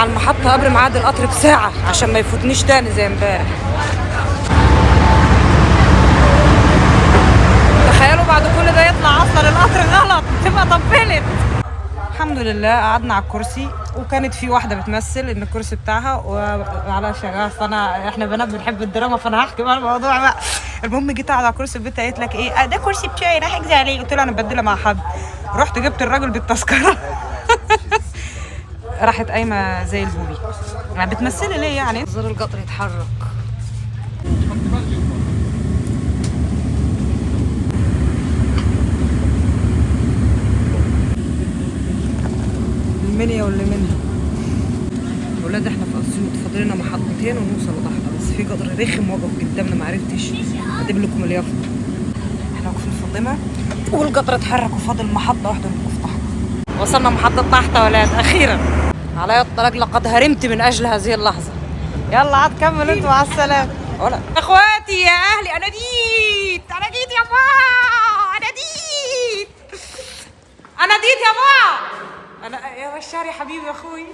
على المحطة قبل ميعاد القطر بساعة عشان ما يفوتنيش تاني زي امبارح. تخيلوا بعد كل ده يطلع اصلا القطر غلط، تبقى طبلت. الحمد لله قعدنا على الكرسي، وكانت في واحده بتمثل ان الكرسي بتاعها وعلى شغاف. احنا بنات بنحب الدراما، فانا هحكي بقى الموضوع بقى. المهم جيت اقعد على الكرسي، البنت قالت لك ايه ده كرسي بتاعي راح اجزي عليه. قلت لها انا مبدله مع حد. رحت جبت الراجل بالتذكره. راحت قايمه زي البوبي. يعني بتمثلي ليه يعني؟ زر القطر يتحرك. المنيا واللي منها. ولاد احنا في اسيوط، فاضلنا محطتين ونوصل لضحضة، بس في قطر رخم وقف قدامنا معرفتش اجيب لكم اليافطة. احنا واقفين في فاطمة والقطر اتحرك وفاضل محطة واحدة نوقف طحطة. وصلنا محطة طحطة ولاد اخيرا. علي الطلاق لقد هرمت من اجل هذه اللحظة. يلا عاد كمل انتوا مع السلامة. ولا اخواتي يا اهلي، انا جيت يا بابا، انا جيت يا بابا. انا يا بشار يا حبيبي يا اخوي.